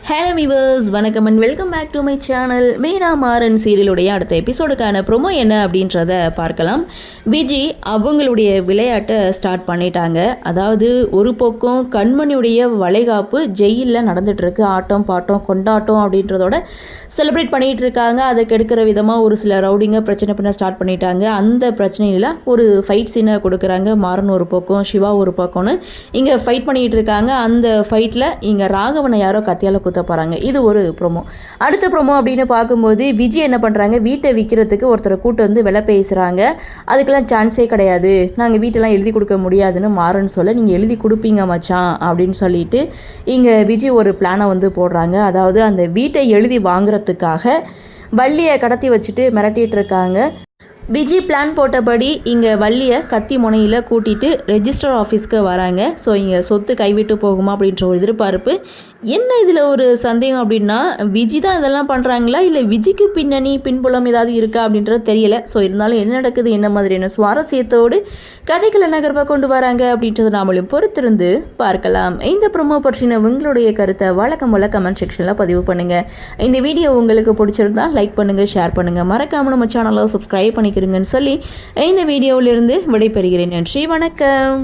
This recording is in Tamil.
ஹலோ விவர்ஸ், வணக்கம் and welcome back to my channel. Meera Maaran சீரியலுடைய அடுத்த எபிசோடுக்கான ப்ரொமோ என்ன அப்படின்றத பார்க்கலாம். விஜி அவங்களுடைய விளையாட்டை ஸ்டார்ட் பண்ணிட்டாங்க. அதாவது ஒரு பக்கம் கண்மணியுடைய வளைகாப்பு ஜெயிலில் நடந்துகிட்ருக்கு. ஆட்டம் பாட்டம் கொண்டாட்டம் அப்படின்றதோட செலிப்ரேட் பண்ணிகிட்டு இருக்காங்க. அதை கெடுக்கிற விதமாக ஒரு சில ரவுடிங்க பிரச்சனை பண்ண ஸ்டார்ட் பண்ணிட்டாங்க. அந்த பிரச்சனையில் ஒரு ஃபைட் சீனை கொடுக்குறாங்க. மாறன் ஒரு பக்கம், சிவா ஒரு பக்கம்னு இங்கே ஃபைட் பண்ணிகிட்டு இருக்காங்க. அந்த ஃபைட்டில் இங்கே ராகவனை யாரோ கத்தியால் குத்த போகிறாங்க. இது ஒரு ப்ரோமோ. அடுத்த ப்ரோமோ அப்படின்னு பார்க்கும்போது விஜய் என்ன பண்ணுறாங்க, வீட்டை விற்கிறதுக்கு ஒருத்தரை கூட்டு வந்து விலை பேசுகிறாங்க. அதுக்கெல்லாம் சான்ஸே கிடையாது, நாங்கள் வீட்டெல்லாம் எழுதி கொடுக்க முடியாதுன்னு மாறன்னு சொல்ல, நீங்கள் எழுதி கொடுப்பீங்க மச்சான் அப்படின்னு சொல்லிட்டு இங்கே விஜய் ஒரு பிளானை வந்து போடுறாங்க. அதாவது அந்த வீட்டை எழுதி வாங்குறதுக்காக வள்ளியை கடத்தி வச்சுட்டு மிரட்டிகிட்டு இருக்காங்க. விஜி பிளான் போட்டபடி இங்கே வள்ளியை கத்தி முனையில் கூட்டிகிட்டு ரெஜிஸ்டர் ஆஃபீஸ்க்கு வராங்க. ஸோ இங்கே சொத்து கைவிட்டு போகுமா அப்படின்ற ஒரு எதிர்பார்ப்பு. என்ன இதில் ஒரு சந்தேகம் அப்படின்னா, விஜி தான் இதெல்லாம் பண்ணுறாங்களா இல்லை விஜிக்கு பின்னணி பின்புலம் ஏதாவது இருக்கா அப்படின்றது தெரியல. ஸோ இருந்தாலும் என்ன நடக்குது, என்ன மாதிரியான சுவாரஸ்யத்தோடு கதைகளை நகர்வாக கொண்டு வராங்க அப்படின்றத நாமளும் பொறுத்திருந்து பார்க்கலாம். இந்த ப்ரோமோ பற்றின உங்களுடைய கருத்தை வழக்கம் போல கமெண்ட் செக்ஷனில் பதிவு பண்ணுங்கள். இந்த வீடியோ உங்களுக்கு பிடிச்சிருந்தா லைக் பண்ணுங்கள், ஷேர் பண்ணுங்கள், மறக்காமல் நம்ம சேனலை சப்ஸ்கிரைப் பண்ணிக்கிறீங்கன்னு சொல்லி இந்த வீடியோவிலிருந்து விடைபெறுகிறேன். நன்றி, வணக்கம்.